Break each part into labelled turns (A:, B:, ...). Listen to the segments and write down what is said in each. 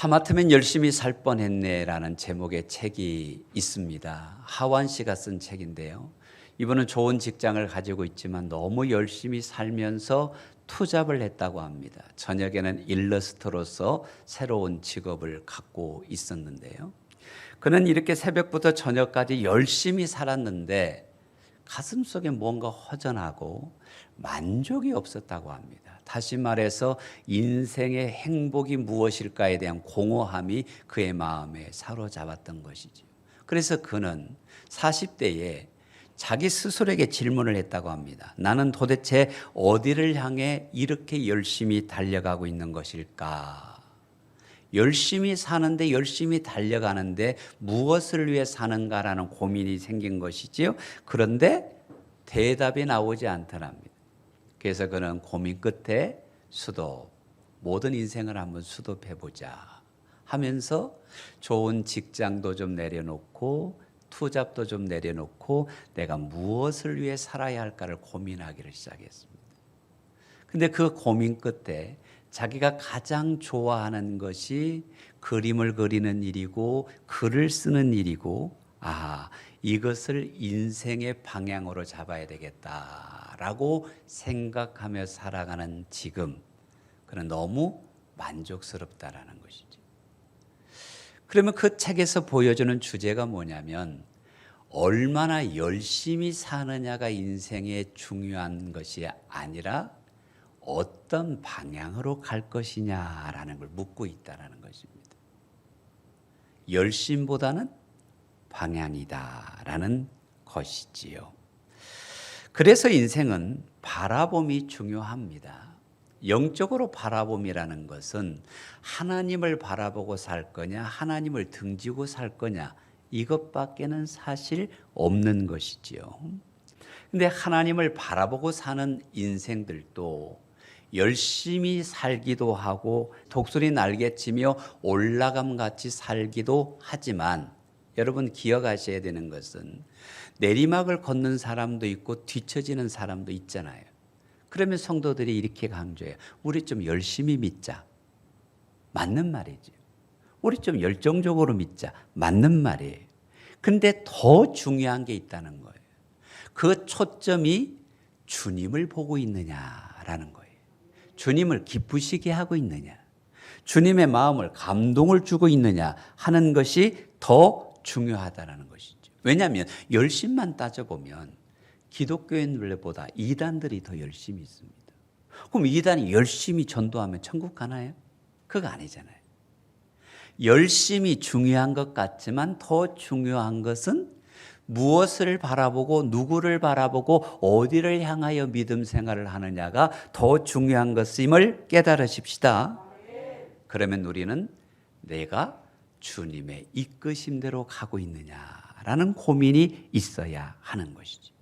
A: 하마터면 열심히 살 뻔했네라는 제목의 책이 있습니다. 하완 씨가 쓴 책인데요. 이분은 좋은 직장을 가지고 있지만 너무 열심히 살면서 투잡을 했다고 합니다. 저녁에는 일러스트로서 새로운 직업을 갖고 있었는데요. 그는 이렇게 새벽부터 저녁까지 열심히 살았는데 가슴속에 뭔가 허전하고 만족이 없었다고 합니다. 다시 말해서 인생의 행복이 무엇일까에 대한 공허함이 그의 마음에 사로잡았던 것이죠. 그래서 그는 40대에 자기 스스로에게 질문을 했다고 합니다. 나는 도대체 어디를 향해 이렇게 열심히 달려가고 있는 것일까? 열심히 사는데 열심히 달려가는데 무엇을 위해 사는가라는 고민이 생긴 것이지요. 그런데 대답이 나오지 않더랍니다. 그래서 그는 고민 끝에 모든 인생을 한번 수도해보자 하면서 좋은 직장도 좀 내려놓고 투잡도 좀 내려놓고 내가 무엇을 위해 살아야 할까를 고민하기를 시작했습니다. 근데 그 고민 끝에 자기가 가장 좋아하는 것이 그림을 그리는 일이고 글을 쓰는 일이고 이것을 인생의 방향으로 잡아야 되겠다라고 생각하며 살아가는 지금 그는 너무 만족스럽다라는 것이죠. 그러면 그 책에서 보여주는 주제가 뭐냐면 얼마나 열심히 사느냐가 인생의 중요한 것이 아니라 어떤 방향으로 갈 것이냐라는 걸 묻고 있다는 것입니다. 열심보다는 방향이다라는 것이지요. 그래서 인생은 바라봄이 중요합니다. 영적으로 바라봄이라는 것은 하나님을 바라보고 살 거냐, 하나님을 등지고 살 거냐, 이것밖에는 사실 없는 것이지요. 근데 하나님을 바라보고 사는 인생들도 열심히 살기도 하고 독수리 날개치며 올라감같이 살기도 하지만 여러분 기억하셔야 되는 것은 내리막을 걷는 사람도 있고 뒤처지는 사람도 있잖아요. 그러면 성도들이 이렇게 강조해요. 우리 좀 열심히 믿자. 맞는 말이죠. 우리 좀 열정적으로 믿자. 맞는 말이에요. 근데 더 중요한 게 있다는 거예요. 그 초점이 주님을 보고 있느냐라는 거예요. 주님을 기쁘시게 하고 있느냐. 주님의 마음을 감동을 주고 있느냐 하는 것이 더 중요하다는 것이죠. 왜냐하면 열심만 따져보면 기독교인들보다 이단들이 더 열심히 있습니다. 그럼 이단이 열심히 전도하면 천국 가나요? 그거 아니잖아요. 열심히 중요한 것 같지만 더 중요한 것은 무엇을 바라보고 누구를 바라보고 어디를 향하여 믿음 생활을 하느냐가 더 중요한 것임을 깨달으십시다. 그러면 우리는 내가 주님의 이끄심대로 가고 있느냐라는 고민이 있어야 하는 것이죠.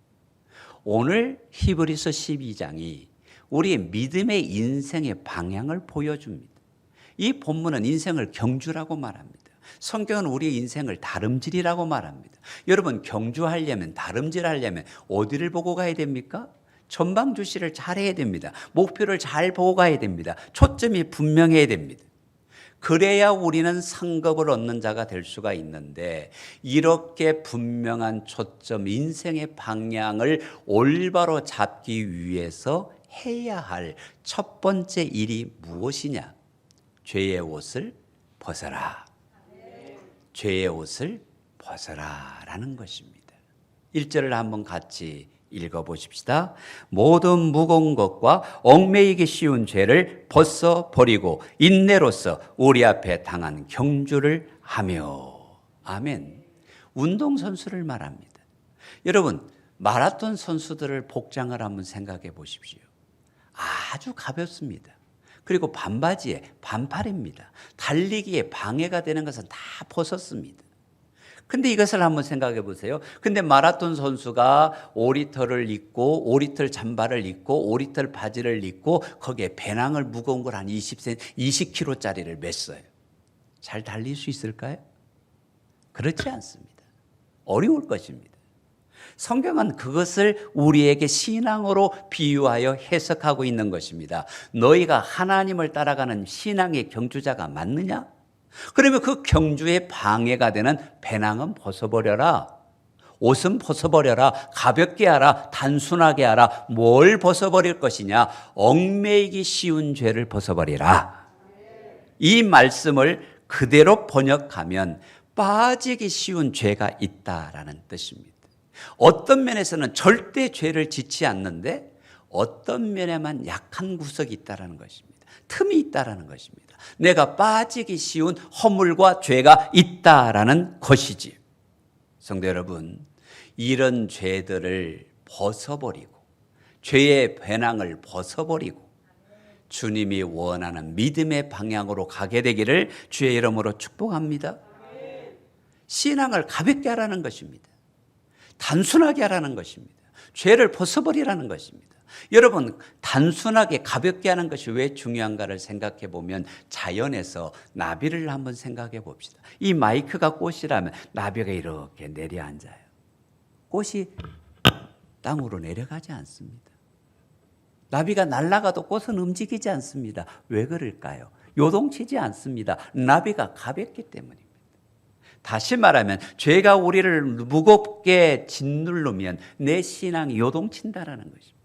A: 오늘 히브리서 12장이 우리의 믿음의 인생의 방향을 보여줍니다. 이 본문은 인생을 경주라고 말합니다. 성경은 우리의 인생을 다름질이라고 말합니다. 여러분 경주하려면 다름질하려면 어디를 보고 가야 됩니까? 전방주시를 잘 해야 됩니다. 목표를 잘 보고 가야 됩니다. 초점이 분명해야 됩니다. 그래야 우리는 상급을 얻는 자가 될 수가 있는데 이렇게 분명한 초점, 인생의 방향을 올바로 잡기 위해서 해야 할 첫 번째 일이 무엇이냐? 죄의 옷을 벗어라. 죄의 옷을 벗어라라는 것입니다. 1절을 한번 같이 읽어보십시다. 모든 무거운 것과 얽매이기 쉬운 죄를 벗어버리고 인내로서 우리 앞에 당한 경주를 하며. 아멘. 운동선수를 말합니다. 여러분 마라톤 선수들을 복장을 한번 생각해 보십시오. 아주 가볍습니다. 그리고 반바지에 반팔입니다. 달리기에 방해가 되는 것은 다 벗었습니다. 근데 이것을 한번 생각해 보세요. 근데 마라톤 선수가 5리터를 입고 5리터 잠바를 입고 5리터 바지를 입고 거기에 배낭을 무거운 걸 한 20kg짜리를 맸어요. 잘 달릴 수 있을까요? 그렇지 않습니다. 어려울 것입니다. 성경은 그것을 우리에게 신앙으로 비유하여 해석하고 있는 것입니다. 너희가 하나님을 따라가는 신앙의 경주자가 맞느냐? 그러면 그 경주에 방해가 되는 배낭은 벗어버려라. 옷은 벗어버려라. 가볍게 하라. 단순하게 하라. 뭘 벗어버릴 것이냐? 얽매이기 쉬운 죄를 벗어버리라. 이 말씀을 그대로 번역하면 빠지기 쉬운 죄가 있다라는 뜻입니다. 어떤 면에서는 절대 죄를 짓지 않는데 어떤 면에만 약한 구석이 있다라는 것입니다. 틈이 있다라는 것입니다. 내가 빠지기 쉬운 허물과 죄가 있다라는 것이지. 성도 여러분, 이런 죄들을 벗어버리고 죄의 배낭을 벗어버리고 주님이 원하는 믿음의 방향으로 가게 되기를 주의 이름으로 축복합니다. 신앙을 가볍게 하라는 것입니다. 단순하게 하라는 것입니다. 죄를 벗어버리라는 것입니다. 여러분, 단순하게 가볍게 하는 것이 왜 중요한가를 생각해 보면 자연에서 나비를 한번 생각해 봅시다. 이 마이크가 꽃이라면 나비가 이렇게 내려앉아요. 꽃이 땅으로 내려가지 않습니다. 나비가 날아가도 꽃은 움직이지 않습니다. 왜 그럴까요? 요동치지 않습니다. 나비가 가볍기 때문입니다. 다시 말하면 죄가 우리를 무겁게 짓누르면 내 신앙이 요동친다라는 것입니다.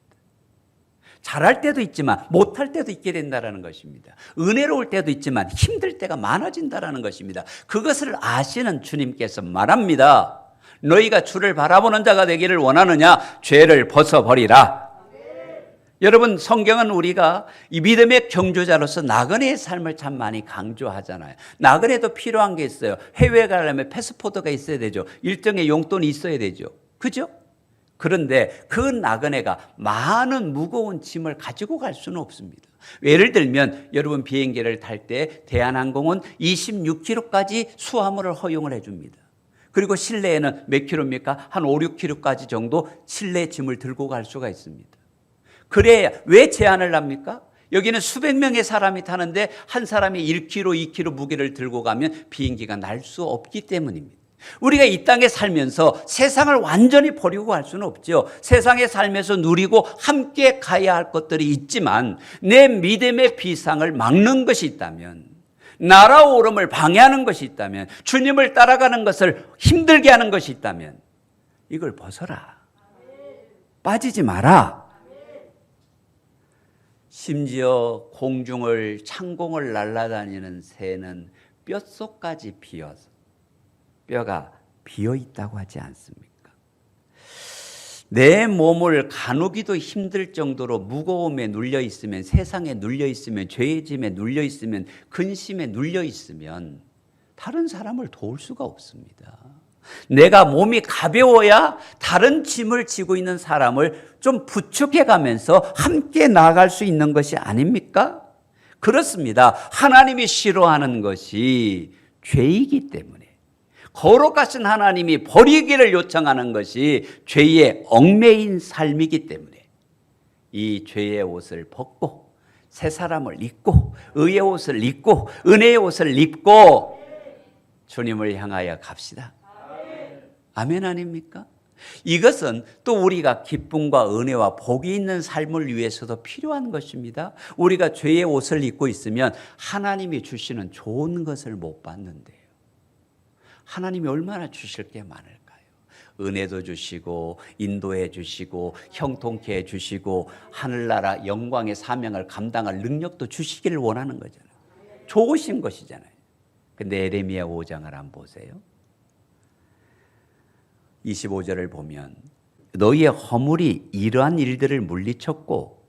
A: 잘할 때도 있지만 못할 때도 있게 된다라는 것입니다. 은혜로울 때도 있지만 힘들 때가 많아진다라는 것입니다. 그것을 아시는 주님께서 말합니다. 너희가 주를 바라보는 자가 되기를 원하느냐? 죄를 벗어버리라. 여러분, 성경은 우리가 이 믿음의 경주자로서 나그네의 삶을 참 많이 강조하잖아요. 나그네도 필요한 게 있어요. 해외에 가려면 패스포트가 있어야 되죠. 일정의 용돈이 있어야 되죠. 그죠? 그런데 그 나그네가 많은 무거운 짐을 가지고 갈 수는 없습니다. 예를 들면 여러분 비행기를 탈 때 대한항공은 26kg까지 수화물을 허용을 해줍니다. 그리고 실내에는 몇 킬로입니까? 한 5, 6kg까지 정도 실내 짐을 들고 갈 수가 있습니다. 그래야 왜 제한을 합니까? 여기는 수백 명의 사람이 타는데 한 사람이 1kg, 2kg 무게를 들고 가면 비행기가 날 수 없기 때문입니다. 우리가 이 땅에 살면서 세상을 완전히 버리고 갈 수는 없죠. 세상에 살면서 누리고 함께 가야 할 것들이 있지만 내 믿음의 비상을 막는 것이 있다면, 날아오름을 방해하는 것이 있다면, 주님을 따라가는 것을 힘들게 하는 것이 있다면 이걸 벗어라. 빠지지 마라. 심지어 창공을 날아다니는 새는 뼛속까지 비어서 뼈가 비어 있다고 하지 않습니까? 내 몸을 가누기도 힘들 정도로 무거움에 눌려 있으면, 세상에 눌려 있으면, 죄의 짐에 눌려 있으면, 근심에 눌려 있으면 다른 사람을 도울 수가 없습니다. 내가 몸이 가벼워야 다른 짐을 지고 있는 사람을 좀 부축해 가면서 함께 나아갈 수 있는 것이 아닙니까? 그렇습니다. 하나님이 싫어하는 것이 죄이기 때문에, 거룩하신 하나님이 버리기를 요청하는 것이 죄의 얽매인 삶이기 때문에 이 죄의 옷을 벗고 새 사람을 입고 의의 옷을 입고 은혜의 옷을 입고 주님을 향하여 갑시다. 아멘 아닙니까? 이것은 또 우리가 기쁨과 은혜와 복이 있는 삶을 위해서도 필요한 것입니다. 우리가 죄의 옷을 입고 있으면 하나님이 주시는 좋은 것을 못 받는데요. 하나님이 얼마나 주실 게 많을까요? 은혜도 주시고 인도해 주시고 형통케 해 주시고 하늘나라 영광의 사명을 감당할 능력도 주시기를 원하는 거잖아요. 좋으신 것이잖아요. 근데 에레미야 5장을 한번 보세요. 25절을 보면 너희의 허물이 이러한 일들을 물리쳤고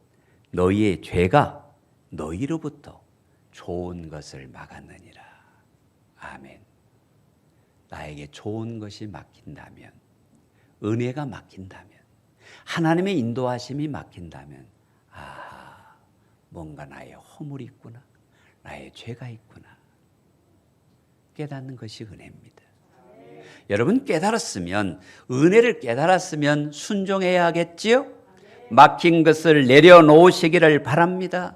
A: 너희의 죄가 너희로부터 좋은 것을 막았느니라. 아멘. 나에게 좋은 것이 막힌다면, 은혜가 막힌다면, 하나님의 인도하심이 막힌다면, 뭔가 나의 허물이 있구나, 나의 죄가 있구나 깨닫는 것이 은혜입니다. 여러분 깨달았으면, 은혜를 깨달았으면 순종해야 하겠지요? 막힌 것을 내려놓으시기를 바랍니다.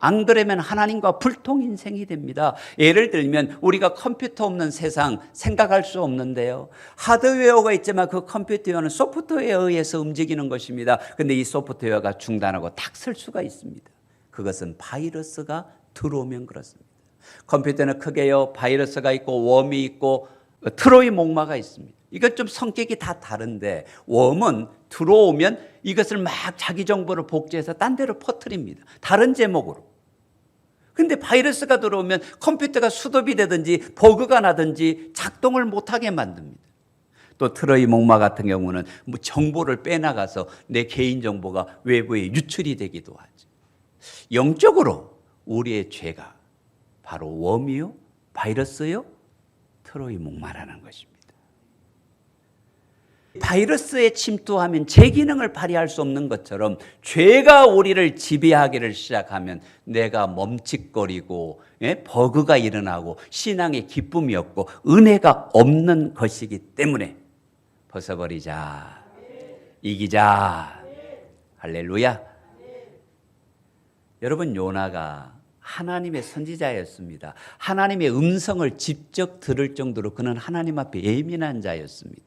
A: 안 그러면 하나님과 불통 인생이 됩니다. 예를 들면 우리가 컴퓨터 없는 세상 생각할 수 없는데요. 하드웨어가 있지만 그 컴퓨터는 소프트웨어에 의해서 움직이는 것입니다. 그런데 이 소프트웨어가 중단하고 탁 쓸 수가 있습니다. 그것은 바이러스가 들어오면 그렇습니다. 컴퓨터는 크게요, 바이러스가 있고 웜이 있고 트로이 목마가 있습니다. 이건 좀 성격이 다 다른데, 웜은 들어오면 이것을 막 자기 정보를 복제해서 딴 데로 퍼뜨립니다. 다른 제목으로. 근데 바이러스가 들어오면 컴퓨터가 수톱이 되든지 버그가 나든지 작동을 못하게 만듭니다. 또 트로이 목마 같은 경우는 뭐 정보를 빼나가서 내 개인정보가 외부에 유출이 되기도 하죠. 영적으로 우리의 죄가 바로 웜이요, 바이러스요, 트로이 목마라는 것입니다. 바이러스에 침투하면 제 기능을 발휘할 수 없는 것처럼 죄가 우리를 지배하기를 시작하면 내가 멈칫거리고 버그가 일어나고 신앙의 기쁨이 없고 은혜가 없는 것이기 때문에 벗어버리자, 이기자. 할렐루야. 여러분, 요나가 하나님의 선지자였습니다. 하나님의 음성을 직접 들을 정도로 그는 하나님 앞에 예민한 자였습니다.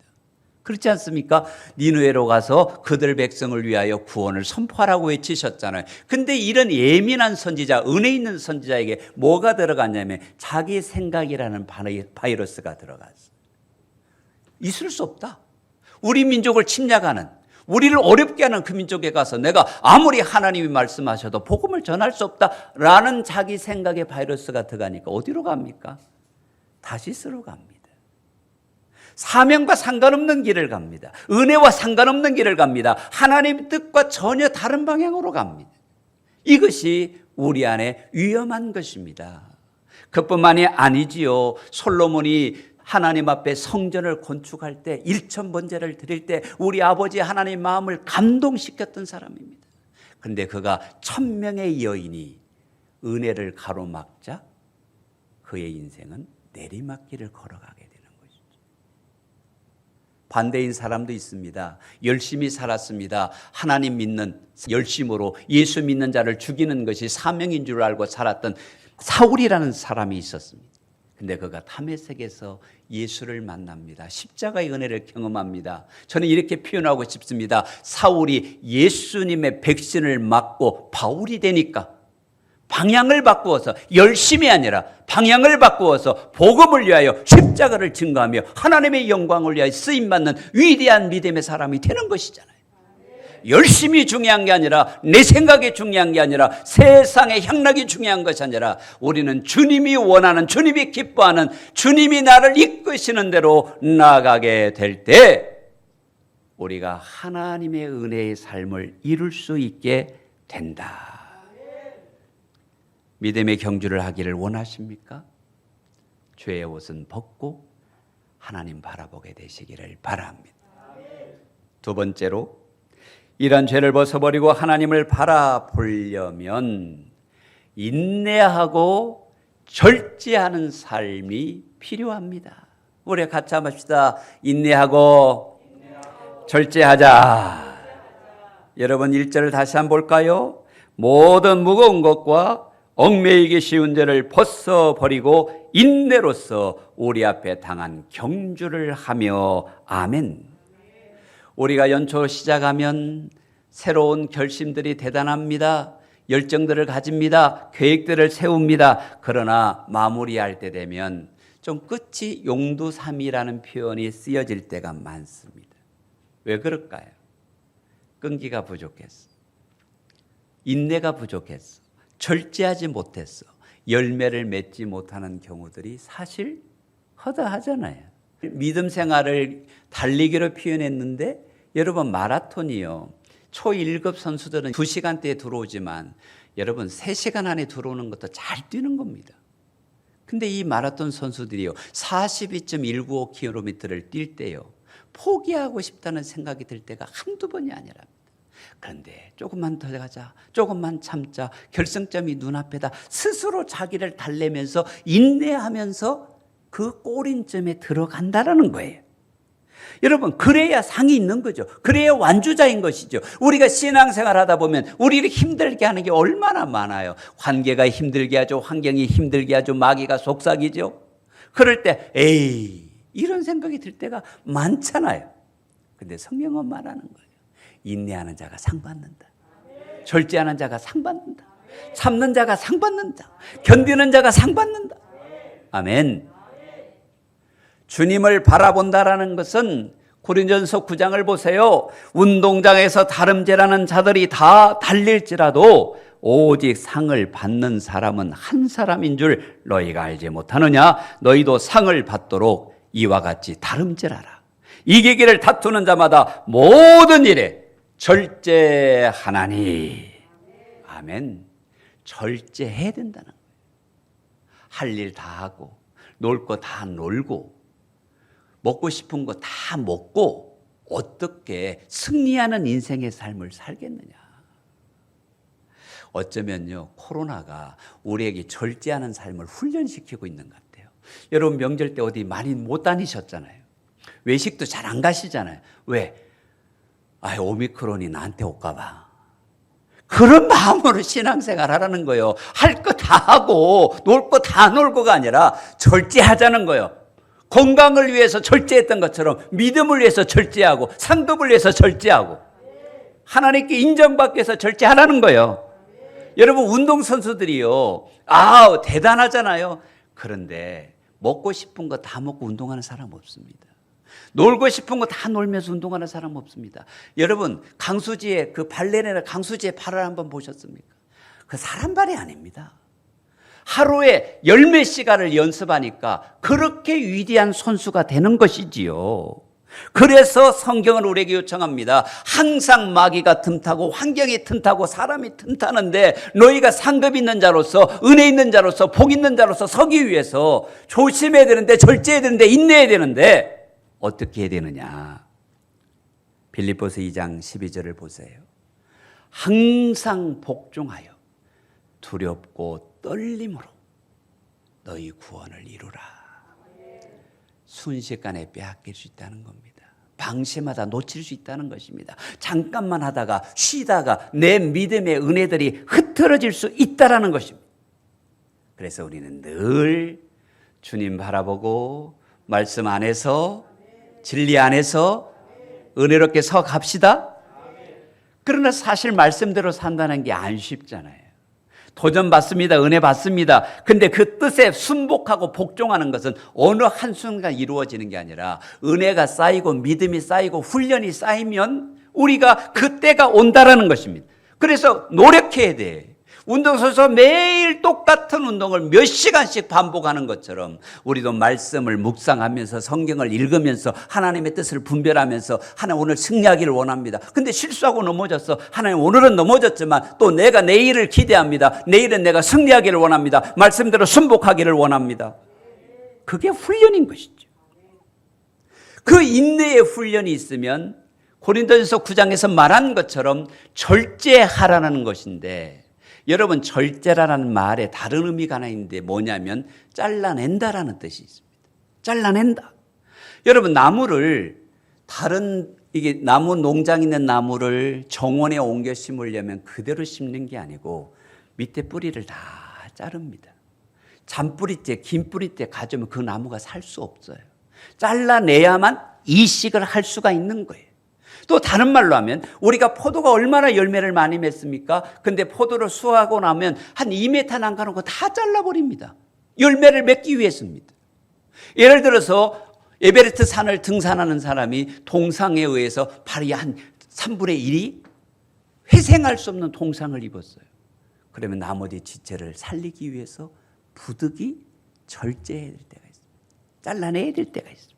A: 그렇지 않습니까? 니느웨로 가서 그들 백성을 위하여 구원을 선포하라고 외치셨잖아요. 근데 이런 예민한 선지자, 은혜 있는 선지자에게 뭐가 들어갔냐면 자기 생각이라는 바이러스가 들어갔어요. 있을 수 없다. 우리 민족을 침략하는, 우리를 어렵게 하는 그 민족에 가서 내가 아무리 하나님이 말씀하셔도 복음을 전할 수 없다라는 자기 생각의 바이러스가 들어가니까 어디로 갑니까? 다시스로 갑니다. 사명과 상관없는 길을 갑니다. 은혜와 상관없는 길을 갑니다. 하나님의 뜻과 전혀 다른 방향으로 갑니다. 이것이 우리 안에 위험한 것입니다. 그뿐만이 아니지요. 솔로몬이 하나님 앞에 성전을 건축할 때, 일천번제를 드릴 때 우리 아버지 하나님 마음을 감동시켰던 사람입니다. 그런데 그가 1000명의 여인이 은혜를 가로막자 그의 인생은 내리막길을 걸어가게 됩니다. 반대인 사람도 있습니다. 열심히 살았습니다. 하나님 믿는 열심으로 예수 믿는 자를 죽이는 것이 사명인 줄 알고 살았던 사울이라는 사람이 있었습니다. 근데 그가 다메섹에서 예수를 만납니다. 십자가의 은혜를 경험합니다. 저는 이렇게 표현하고 싶습니다. 사울이 예수님의 백신을 맞고 바울이 되니까 방향을 바꾸어서, 열심이 아니라 방향을 바꾸어서 복음을 위하여 십자가를 증거하며 하나님의 영광을 위하여 쓰임받는 위대한 믿음의 사람이 되는 것이잖아요. 열심히 중요한 게 아니라, 내 생각이 중요한 게 아니라, 세상의 향락이 중요한 것이 아니라 우리는 주님이 원하는, 주님이 기뻐하는, 주님이 나를 이끄시는 대로 나아가게 될 때 우리가 하나님의 은혜의 삶을 이룰 수 있게 된다. 믿음의 경주를 하기를 원하십니까? 죄의 옷은 벗고 하나님 바라보게 되시기를 바랍니다. 두 번째로, 이런 죄를 벗어버리고 하나님을 바라보려면 인내하고 절제하는 삶이 필요합니다. 우리 같이 한번 합시다. 인내하고 절제하자. 여러분 1절을 다시 한번 볼까요? 모든 무거운 것과 얽매이기 쉬운 죄를 벗어버리고 인내로서 우리 앞에 당한 경주를 하며. 아멘. 우리가 연초 시작하면 새로운 결심들이 대단합니다. 열정들을 가집니다. 계획들을 세웁니다. 그러나 마무리할 때 되면 좀 끝이 용두삼이라는 표현이 쓰여질 때가 많습니다. 왜 그럴까요? 끈기가 부족했어. 인내가 부족했어. 절제하지 못했어. 열매를 맺지 못하는 경우들이 사실 허다하잖아요. 믿음 생활을 달리기로 표현했는데 여러분, 마라톤이요, 초 1급 선수들은 2시간대에 들어오지만 여러분 3시간 안에 들어오는 것도 잘 뛰는 겁니다. 근데 이 마라톤 선수들이요 42.195km를 뛸 때요 포기하고 싶다는 생각이 들 때가 한두 번이 아니랍니다. 그런데 조금만 더 가자, 조금만 참자, 결승점이 눈앞에다 스스로 자기를 달래면서 인내하면서 그 꼬린점에 들어간다라는 거예요. 여러분, 그래야 상이 있는 거죠. 그래야 완주자인 것이죠. 우리가 신앙생활 하다 보면 우리를 힘들게 하는 게 얼마나 많아요. 관계가 힘들게 하죠. 환경이 힘들게 하죠. 마귀가 속삭이죠. 그럴 때 에이, 이런 생각이 들 때가 많잖아요. 근데 성경은 말하는 거예요. 인내하는 자가 상 받는다. 절제하는 자가 상 받는다. 참는 자가 상 받는다. 견디는 자가 상 받는다. 아멘. 주님을 바라본다라는 것은 고린도전서 9장을 보세요. 운동장에서 다름질하는 자들이 다 달릴지라도 오직 상을 받는 사람은 한 사람인 줄 너희가 알지 못하느냐? 너희도 상을 받도록 이와 같이 다름질하라. 이기기를 다투는 자마다 모든 일에 절제하나니. 아멘. 절제해야 된다는 거예요. 할 일 다 하고 놀 거 다 놀고 먹고 싶은 거 다 먹고 어떻게 승리하는 인생의 삶을 살겠느냐. 어쩌면요, 코로나가 우리에게 절제하는 삶을 훈련시키고 있는 것 같아요. 여러분 명절 때 어디 많이 못 다니셨잖아요. 외식도 잘 안 가시잖아요. 왜? 오미크론이 나한테 올까 봐. 그런 마음으로 신앙생활 하라는 거예요. 할 거 다 하고 놀 거 다 놀고가 아니라 절제하자는 거예요. 건강을 위해서 절제했던 것처럼 믿음을 위해서 절제하고 상급을 위해서 절제하고 하나님께 인정받기 위해서 절제하라는 거예요. 여러분 운동선수들이요, 대단하잖아요. 그런데 먹고 싶은 거 다 먹고 운동하는 사람 없습니다. 놀고 싶은 거 다 놀면서 운동하는 사람 없습니다. 여러분 강수지의 그 발레리나 강수지의 발을 한번 보셨습니까? 그 사람 발이 아닙니다. 하루에 열 몇 시간을 연습하니까 그렇게 위대한 선수가 되는 것이지요. 그래서 성경은 우리에게 요청합니다. 항상 마귀가 틈타고 환경이 틈타고 사람이 틈타는데 너희가 상급 있는 자로서 은혜 있는 자로서 복 있는 자로서 서기 위해서 조심해야 되는데 절제해야 되는데 인내해야 되는데 어떻게 해야 되느냐. 빌립보서 2장 12절을 보세요. 항상 복종하여 두렵고 떨림으로 너희 구원을 이루라. 순식간에 빼앗길 수 있다는 겁니다. 방심하다 놓칠 수 있다는 것입니다. 잠깐만 하다가 쉬다가 내 믿음의 은혜들이 흐트러질 수 있다는 것입니다. 그래서 우리는 늘 주님 바라보고 말씀 안에서 진리 안에서 은혜롭게 서 갑시다. 그러나 사실 말씀대로 산다는 게 안 쉽잖아요. 도전 받습니다. 은혜 받습니다. 근데 그 뜻에 순복하고 복종하는 것은 어느 한순간 이루어지는 게 아니라 은혜가 쌓이고 믿음이 쌓이고 훈련이 쌓이면 우리가 그때가 온다라는 것입니다. 그래서 노력해야 돼. 운동선수 매일 똑같은 운동을 몇 시간씩 반복하는 것처럼 우리도 말씀을 묵상하면서 성경을 읽으면서 하나님의 뜻을 분별하면서 하나님 오늘 승리하기를 원합니다. 근데 실수하고 넘어졌어. 하나님 오늘은 넘어졌지만 또 내가 내일을 기대합니다. 내일은 내가 승리하기를 원합니다. 말씀대로 순복하기를 원합니다. 그게 훈련인 것이죠. 그 인내의 훈련이 있으면 고린도전서 9장에서 말한 것처럼 절제하라는 것인데, 여러분 절제라는 말에 다른 의미가 하나 있는데 뭐냐면 잘라낸다라는 뜻이 있습니다. 잘라낸다. 여러분 나무를 이게 나무 농장 있는 나무를 정원에 옮겨 심으려면 그대로 심는 게 아니고 밑에 뿌리를 다 자릅니다. 잔뿌리째 긴 뿌리째 가져오면 그 나무가 살 수 없어요. 잘라내야만 이식을 할 수가 있는 거예요. 또 다른 말로 하면 우리가 포도가 얼마나 열매를 많이 맺습니까? 근데 포도를 수확하고 나면 한 2m 남가는 거 다 잘라버립니다. 열매를 맺기 위해서입니다. 예를 들어서 에베레스트 산을 등산하는 사람이 동상에 의해서 발이 한 3분의 1이 회생할 수 없는 동상을 입었어요. 그러면 나머지 지체를 살리기 위해서 부득이 절제해야 될 때가 있습니다. 잘라내야 될 때가 있습니다.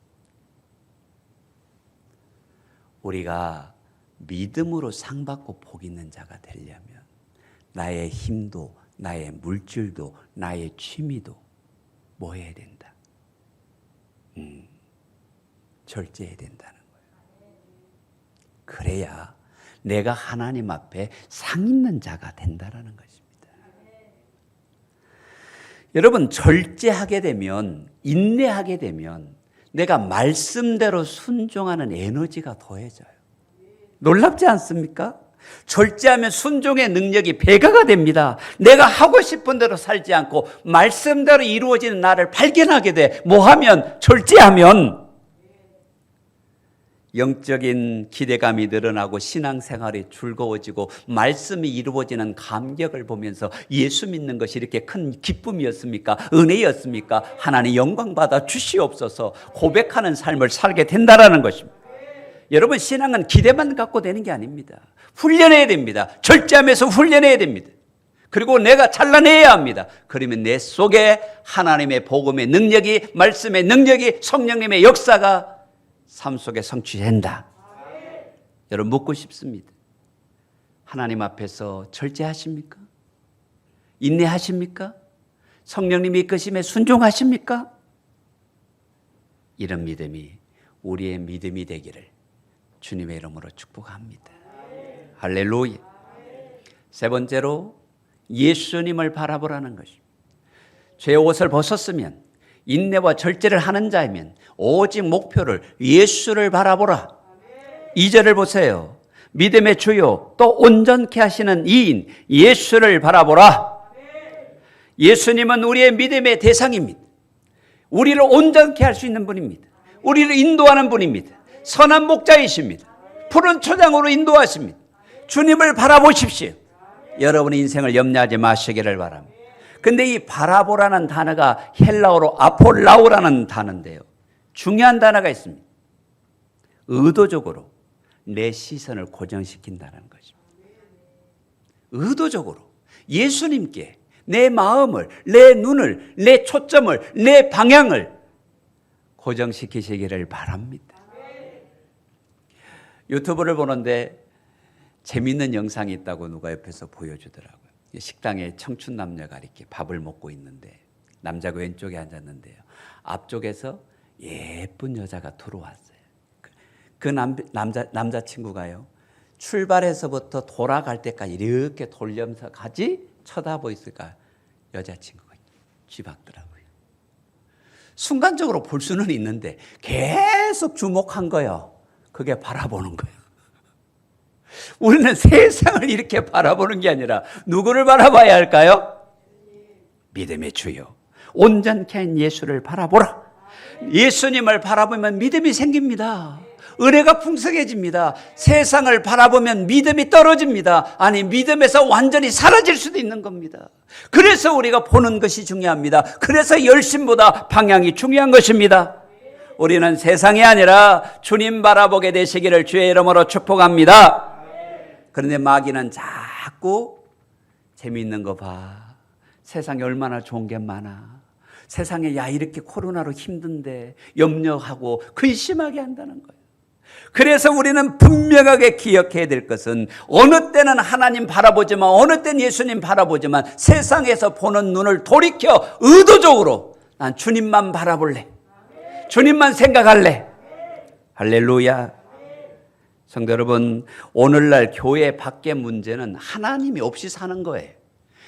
A: 우리가 믿음으로 상받고 복 있는 자가 되려면 나의 힘도 나의 물질도 나의 취미도 뭐 해야 된다? 절제해야 된다는 거예요. 그래야 내가 하나님 앞에 상 있는 자가 된다는 것입니다. 여러분 절제하게 되면 인내하게 되면 내가 말씀대로 순종하는 에너지가 더해져요. 놀랍지 않습니까? 절제하면 순종의 능력이 배가가 됩니다. 내가 하고 싶은 대로 살지 않고 말씀대로 이루어지는 나를 발견하게 돼. 뭐 하면? 절제하면 영적인 기대감이 늘어나고 신앙생활이 즐거워지고 말씀이 이루어지는 감격을 보면서 예수 믿는 것이 이렇게 큰 기쁨이었습니까? 은혜였습니까? 하나님 영광 받아 주시옵소서 고백하는 삶을 살게 된다라는 것입니다. 여러분, 신앙은 기대만 갖고 되는 게 아닙니다. 훈련해야 됩니다. 절제하면서 훈련해야 됩니다. 그리고 내가 잘라내야 합니다. 그러면 내 속에 하나님의 복음의 능력이, 말씀의 능력이, 성령님의 역사가 삶 속에 성취된다. 여러분, 묻고 싶습니다. 하나님 앞에서 절제하십니까? 인내하십니까? 성령님이 이끄심에 순종하십니까? 이런 믿음이 우리의 믿음이 되기를 주님의 이름으로 축복합니다. 할렐루야. 세 번째로 예수님을 바라보라는 것입니다. 죄의 옷을 벗었으면, 인내와 절제를 하는 자이면 오직 목표를 예수를 바라보라. 2절을 보세요. 믿음의 주요 또 온전케 하시는 이인 예수를 바라보라. 예수님은 우리의 믿음의 대상입니다. 우리를 온전케 할 수 있는 분입니다. 우리를 인도하는 분입니다. 선한 목자이십니다. 푸른 초장으로 인도하십니다. 주님을 바라보십시오. 여러분의 인생을 염려하지 마시기를 바랍니다. 근데 이 바라보라는 단어가 헬라어로 아폴라오라는 단어인데요. 중요한 단어가 있습니다. 의도적으로 내 시선을 고정시킨다는 것입니다. 의도적으로 예수님께 내 마음을, 내 눈을, 내 초점을, 내 방향을 고정시키시기를 바랍니다. 유튜브를 보는데 재밌는 영상이 있다고 누가 옆에서 보여주더라고요. 식당에 청춘 남녀가 이렇게 밥을 먹고 있는데 남자가 왼쪽에 앉았는데요. 앞쪽에서 예쁜 여자가 들어왔어요. 그 남자친구가요. 출발해서부터 돌아갈 때까지 이렇게 돌려면서 가지 쳐다보고 있을까 여자친구가 뒤박더라고요. 순간적으로 볼 수는 있는데 계속 주목한 거예요. 그게 바라보는 거예요. 우리는 세상을 이렇게 바라보는 게 아니라 누구를 바라봐야 할까요? 믿음의 주요 온전케 한 예수를 바라보라. 예수님을 바라보면 믿음이 생깁니다. 은혜가 풍성해집니다. 세상을 바라보면 믿음이 떨어집니다. 아니, 믿음에서 완전히 사라질 수도 있는 겁니다. 그래서 우리가 보는 것이 중요합니다. 그래서 열심보다 방향이 중요한 것입니다. 우리는 세상이 아니라 주님 바라보게 되시기를 주의 이름으로 축복합니다. 그런데 마귀는 자꾸 재미있는 거 봐. 세상에 얼마나 좋은 게 많아. 세상에 야 이렇게 코로나로 힘든데 염려하고 근심하게 한다는 거예요. 그래서 우리는 분명하게 기억해야 될 것은 어느 때는 하나님 바라보지만 어느 때는 예수님 바라보지만 세상에서 보는 눈을 돌이켜 의도적으로 난 주님만 바라볼래. 주님만 생각할래. 할렐루야. 성도 여러분, 오늘날 교회 밖의 문제는 하나님이 없이 사는 거예요.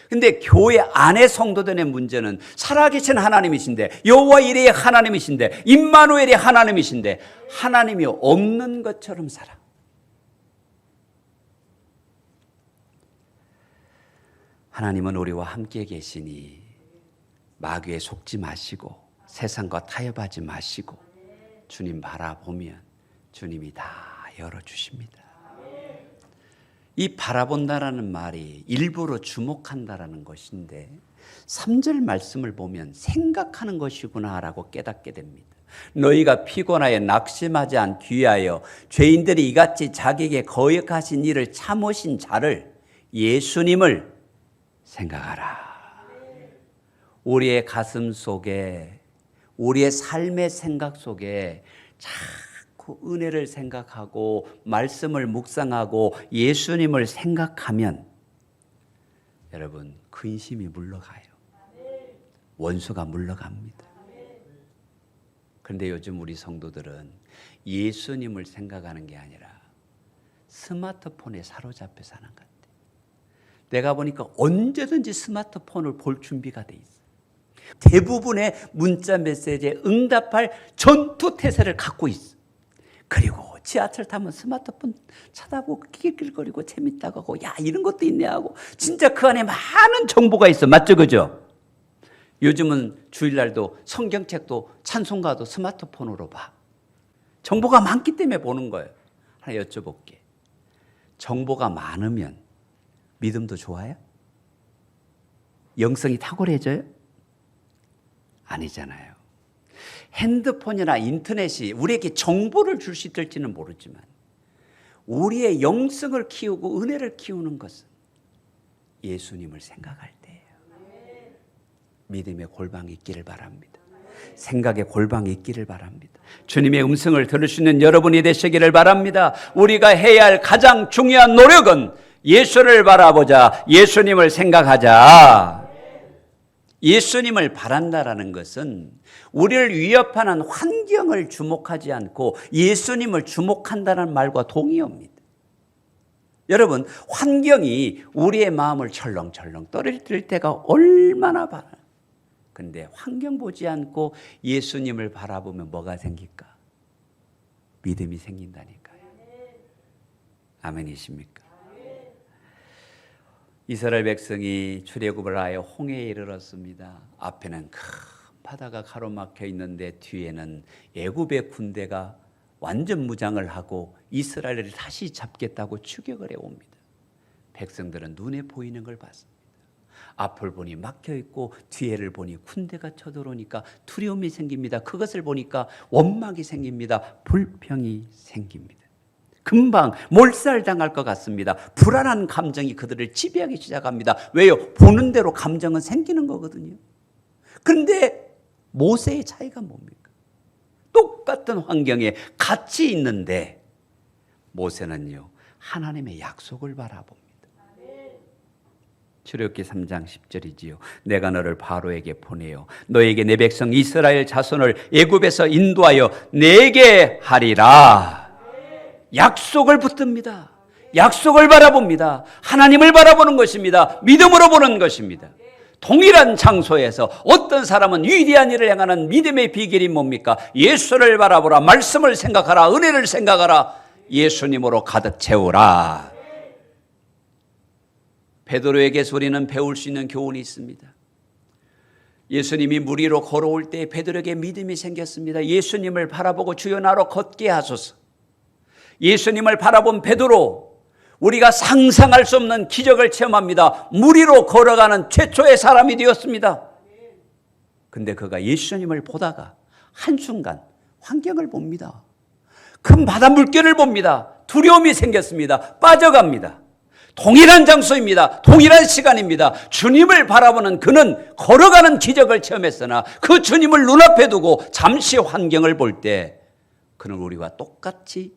A: 근데 교회 안의 성도들의 문제는 살아계신 하나님이신데, 여호와 이레의 하나님이신데, 임마누엘이 하나님이신데 하나님이 없는 것처럼 살아. 하나님은 우리와 함께 계시니 마귀에 속지 마시고 세상과 타협하지 마시고 주님 바라보면 주님이 다 열어주십니다. 이 바라본다라는 말이 일부러 주목한다라는 것인데 3절 말씀을 보면 생각하는 것이구나라고 깨닫게 됩니다. 너희가 피곤하여 낙심하지 않기 위하여 죄인들이 이같이 자기에게 거역하신 일을 참으신 자를 예수님을 생각하라. 우리의 가슴 속에 우리의 삶의 생각 속에 자꾸 은혜를 생각하고 말씀을 묵상하고 예수님을 생각하면 여러분 근심이 물러가요. 원수가 물러갑니다. 그런데 요즘 우리 성도들은 예수님을 생각하는 게 아니라 스마트폰에 사로잡혀 사는 것 같아요. 내가 보니까 언제든지 스마트폰을 볼 준비가 돼 있어요. 대부분의 문자 메시지에 응답할 전투 태세를 갖고 있어. 그리고 지하철 타면 스마트폰 쳐다보고 낄낄거리고 재밌다고 하고 야 이런 것도 있네 하고 진짜 그 안에 많은 정보가 있어. 맞죠? 그죠? 요즘은 주일날도 성경책도 찬송가도 스마트폰으로 봐. 정보가 많기 때문에 보는 거예요. 하나 여쭤볼게. 정보가 많으면 믿음도 좋아요? 영성이 탁월해져요? 아니잖아요. 핸드폰이나 인터넷이 우리에게 정보를 줄 수 있을지는 모르지만 우리의 영성을 키우고 은혜를 키우는 것은 예수님을 생각할 때예요. 믿음의 골방이 있기를 바랍니다. 생각의 골방이 있기를 바랍니다. 주님의 음성을 들을 수 있는 여러분이 되시기를 바랍니다. 우리가 해야 할 가장 중요한 노력은 예수를 바라보자, 예수님을 생각하자. 예수님을 바란다라는 것은 우리를 위협하는 환경을 주목하지 않고 예수님을 주목한다는 말과 동의어입니다. 여러분, 환경이 우리의 마음을 철렁철렁 떨어뜨릴 때가 얼마나 많아요. 그런데 환경 보지 않고 예수님을 바라보면 뭐가 생길까? 믿음이 생긴다니까요. 아멘이십니까? 이스라엘 백성이 출애굽을 하여 홍해에 이르렀습니다. 앞에는 큰 바다가 가로막혀 있는데 뒤에는 애굽의 군대가 완전 무장을 하고 이스라엘을 다시 잡겠다고 추격을 해옵니다. 백성들은 눈에 보이는 걸 봤습니다. 앞을 보니 막혀 있고 뒤에를 보니 군대가 쳐들어오니까 두려움이 생깁니다. 그것을 보니까 원망이 생깁니다. 불평이 생깁니다. 금방 몰살당할 것 같습니다. 불안한 감정이 그들을 지배하기 시작합니다. 왜요? 보는 대로 감정은 생기는 거거든요. 그런데 모세의 차이가 뭡니까? 똑같은 환경에 같이 있는데 모세는요, 하나님의 약속을 바라봅니다. 출애굽기 3장 10절이지요. 내가 너를 바로에게 보내어 너에게 내 백성 이스라엘 자손을 애굽에서 인도하여 내게 하리라. 약속을 붙듭니다. 약속을 바라봅니다. 하나님을 바라보는 것입니다. 믿음으로 보는 것입니다. 동일한 장소에서 어떤 사람은 위대한 일을 행하는 믿음의 비결이 뭡니까? 예수를 바라보라, 말씀을 생각하라, 은혜를 생각하라, 예수님으로 가득 채우라. 베드로에게서 우리는 배울 수 있는 교훈이 있습니다. 예수님이 물 위로 걸어올 때 베드로에게 믿음이 생겼습니다. 예수님을 바라보고 주여 나로 걷게 하소서. 예수님을 바라본 베드로, 우리가 상상할 수 없는 기적을 체험합니다. 물 위로 걸어가는 최초의 사람이 되었습니다. 근데 그가 예수님을 보다가 한순간 환경을 봅니다. 큰 바다 물결을 봅니다. 두려움이 생겼습니다. 빠져갑니다. 동일한 장소입니다. 동일한 시간입니다. 주님을 바라보는 그는 걸어가는 기적을 체험했으나 그 주님을 눈앞에 두고 잠시 환경을 볼 때 그는 우리와 똑같이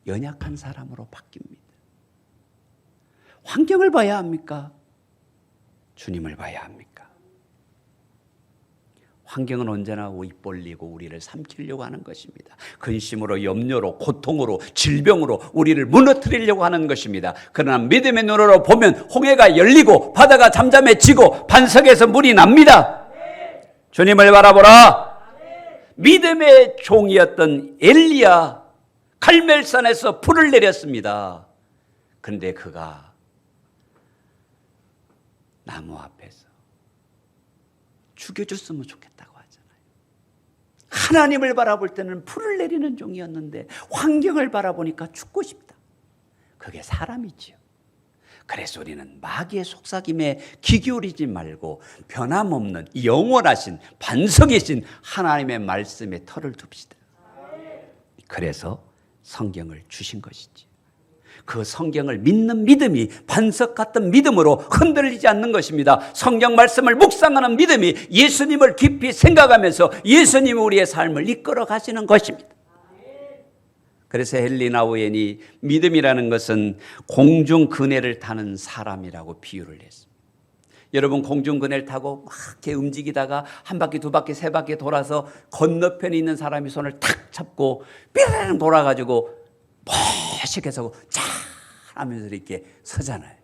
A: 연약한 사람으로 바뀝니다. 환경을 봐야 합니까? 주님을 봐야 합니까? 환경은 언제나 입 벌리고 우리를 삼키려고 하는 것입니다. 근심으로, 염려로, 고통으로, 질병으로 우리를 무너뜨리려고 하는 것입니다. 그러나 믿음의 눈으로 보면 홍해가 열리고 바다가 잠잠해지고 반석에서 물이 납니다. 주님을 바라보라. 믿음의 종이었던 엘리야, 갈멜산에서 불을 내렸습니다. 그런데 그가 나무 앞에서 죽여줬으면 좋겠다고 하잖아요. 하나님을 바라볼 때는 불을 내리는 종이었는데 환경을 바라보니까 죽고 싶다. 그게 사람이지요. 그래서 우리는 마귀의 속삭임에 귀 기울이지 말고 변함없는 영원하신 반석이신 하나님의 말씀에 털을 둡시다. 그래서 성경을 주신 것이지. 그 성경을 믿는 믿음이 반석 같은 믿음으로 흔들리지 않는 것입니다. 성경 말씀을 묵상하는 믿음이 예수님을 깊이 생각하면서 예수님이 우리의 삶을 이끌어 가시는 것입니다. 그래서 헨리 나우엔이 믿음이라는 것은 공중 그네를 타는 사람이라고 비유를 했습니다. 여러분, 공중 그네를 타고 막 이렇게 움직이다가 한 바퀴, 두 바퀴, 세 바퀴 돌아서 건너편에 있는 사람이 손을 탁 잡고 삐르르 돌아가지고 멋있게서 잘 하면서 이렇게 서잖아요.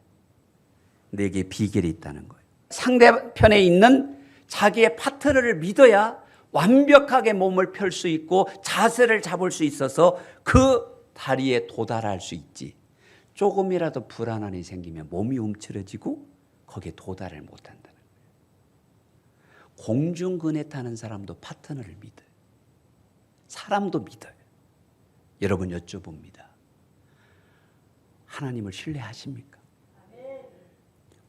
A: 근데 이게 비결이 있다는 거예요. 상대편에 있는 자기의 파트너를 믿어야 완벽하게 몸을 펼 수 있고 자세를 잡을 수 있어서 그 다리에 도달할 수 있지. 조금이라도 불안함이 생기면 몸이 움츠러지고 거기에 도달을 못한다는 거예요. 공중근에 타는 사람도 파트너를 믿어요. 사람도 믿어요. 여러분 여쭤봅니다. 하나님을 신뢰하십니까?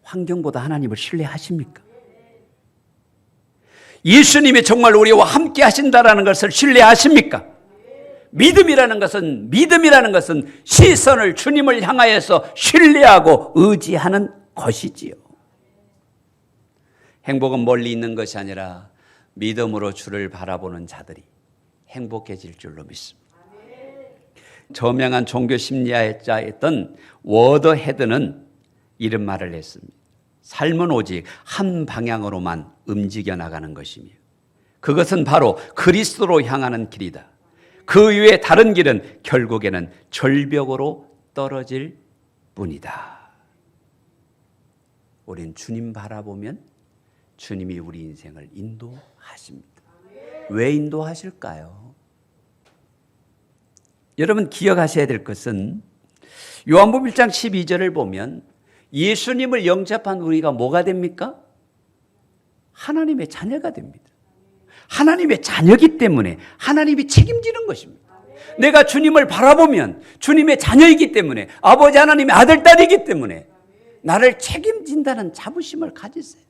A: 환경보다 하나님을 신뢰하십니까? 예수님이 정말 우리와 함께 하신다라는 것을 신뢰하십니까? 믿음이라는 것은 시선을 주님을 향하여서 신뢰하고 의지하는 것이지요. 행복은 멀리 있는 것이 아니라 믿음으로 주를 바라보는 자들이 행복해질 줄로 믿습니다. 저명한 종교 심리학자였던 워더 헤드는 이런 말을 했습니다. 삶은 오직 한 방향으로만 움직여 나가는 것이며 그것은 바로 그리스도로 향하는 길이다. 그 이외의 다른 길은 결국에는 절벽으로 떨어질 뿐이다. 우린 주님 바라보면 주님이 우리 인생을 인도하십니다. 왜 인도하실까요? 여러분 기억하셔야 될 것은 요한복음 1장 12절을 보면 예수님을 영접한 우리가 뭐가 됩니까? 하나님의 자녀가 됩니다. 하나님의 자녀이기 때문에 하나님이 책임지는 것입니다. 내가 주님을 바라보면 주님의 자녀이기 때문에 아버지 하나님의 아들, 딸이기 때문에 나를 책임진다는 자부심을 가지세요.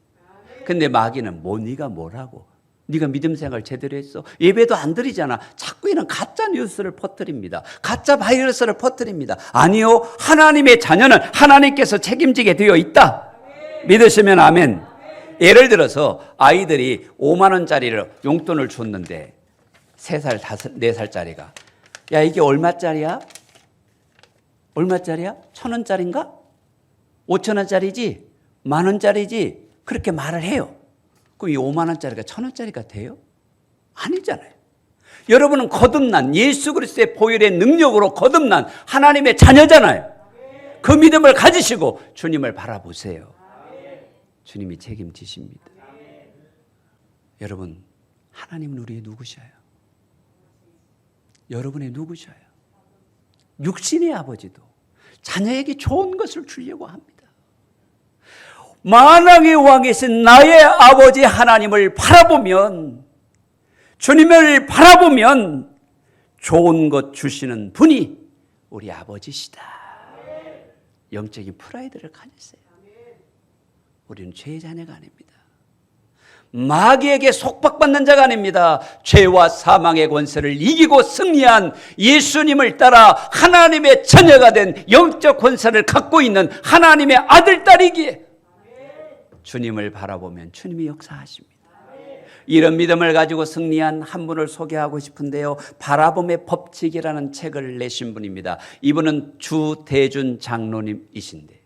A: 근데 마귀는 네가 뭐라고? 네가 믿음 생활 제대로 했어? 예배도 안 드리잖아. 자꾸 이런 가짜 뉴스를 퍼뜨립니다. 가짜 바이러스를 퍼뜨립니다. 아니요. 하나님의 자녀는 하나님께서 책임지게 되어 있다. 믿으시면 아멘. 예를 들어서 아이들이 5만 원짜리를 용돈을 줬는데 3살, 4살짜리가 야 이게 얼마짜리야? 얼마짜리야? 1,000원짜리인가? 5,000원짜리지? 10,000원짜리지? 그렇게 말을 해요. 그럼 이 5만 원짜리가 1,000원짜리가 돼요? 아니잖아요. 여러분은 거듭난 예수 그리스도의 보혈의 능력으로 거듭난 하나님의 자녀잖아요. 그 믿음을 가지시고 주님을 바라보세요. 주님이 책임지십니다. 여러분, 하나님은 우리의 누구셔요? 여러분의 누구셔요? 육신의 아버지도 자녀에게 좋은 것을 주려고 합니다. 만왕의 왕이신 나의 아버지 하나님을 바라보면, 주님을 바라보면 좋은 것 주시는 분이 우리 아버지시다. 영적인 프라이드를 가지세요. 우리는 죄의 자녀가 아닙니다. 마귀에게 속박받는 자가 아닙니다. 죄와 사망의 권세를 이기고 승리한 예수님을 따라 하나님의 자녀가 된 영적 권세를 갖고 있는 하나님의 아들, 딸이기에 주님을 바라보면 주님이 역사하십니다. 이런 믿음을 가지고 승리한 한 분을 소개하고 싶은데요. 바라봄의 법칙이라는 책을 내신 분입니다. 이분은 주대준 장로님이신데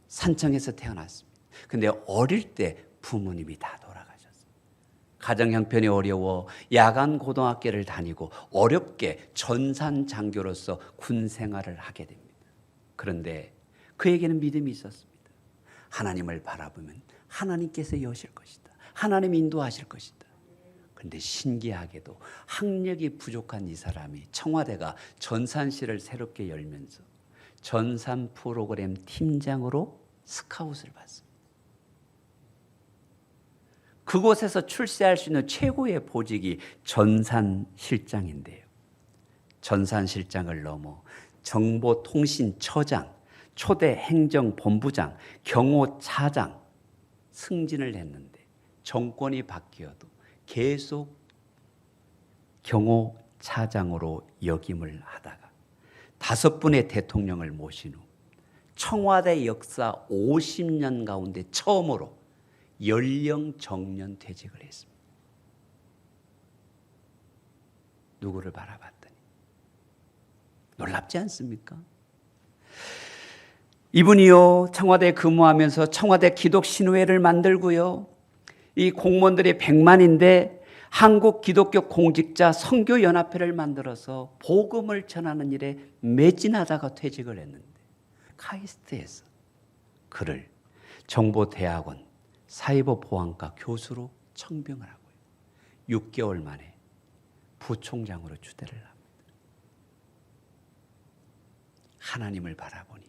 A: 산청에서 태어났습니다. 근데 어릴 때 부모님이 다 돌아가셨어요. 가정 형편이 어려워 야간 고등학교를 다니고 어렵게 전산 장교로서 군 생활을 하게 됩니다. 그런데 그에게는 믿음이 있었습니다. 하나님을 바라보면 하나님께서 여실 것이다. 하나님이 인도하실 것이다. 그런데 신기하게도 학력이 부족한 이 사람이 청와대가 전산실을 새롭게 열면서 전산 프로그램 팀장으로 스카웃을 받습니다. 그곳에서 출세할 수 있는 최고의 보직이 전산실장인데요. 전산실장을 넘어 정보통신처장, 초대 행정본부장, 경호차장 승진을 했는데 정권이 바뀌어도 계속 경호차장으로 역임을 하다가 5분의 대통령을 모신 후 청와대 역사 50년 가운데 처음으로 연령 정년 퇴직을 했습니다. 누구를 바라봤더니 놀랍지 않습니까? 이분이요 청와대에 근무하면서 청와대 기독신회를 만들고요. 이 공무원들이 100만인데 한국 기독교 공직자 선교연합회를 만들어서 복음을 전하는 일에 매진하다가 퇴직을 했는데 카이스트에서 그를 정보대학원 사이버보안과 교수로 청병을 하고요. 6개월 만에 부총장으로 추대를 합니다. 하나님을 바라보니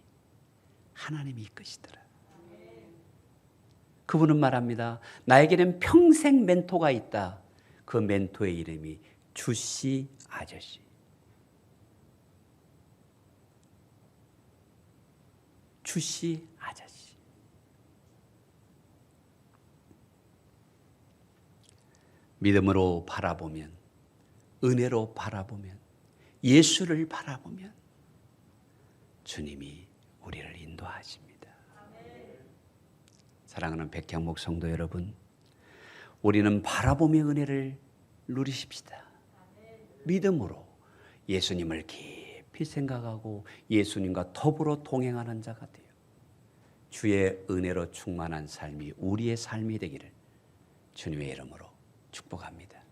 A: 하나님이 이끄시더라. 그분은 말합니다. 나에게는 평생 멘토가 있다. 그 멘토의 이름이 주씨 아저씨. 주씨 아저씨. 믿음으로 바라보면, 은혜로 바라보면, 예수를 바라보면 주님이 우리를 인도하십니다. 사랑하는 백향목 성도 여러분, 우리는 바라보며 은혜를 누리십시다. 믿음으로 예수님을 깊이 생각하고 예수님과 더불어 동행하는 자가 되어 주의 은혜로 충만한 삶이 우리의 삶이 되기를 주님의 이름으로 축복합니다.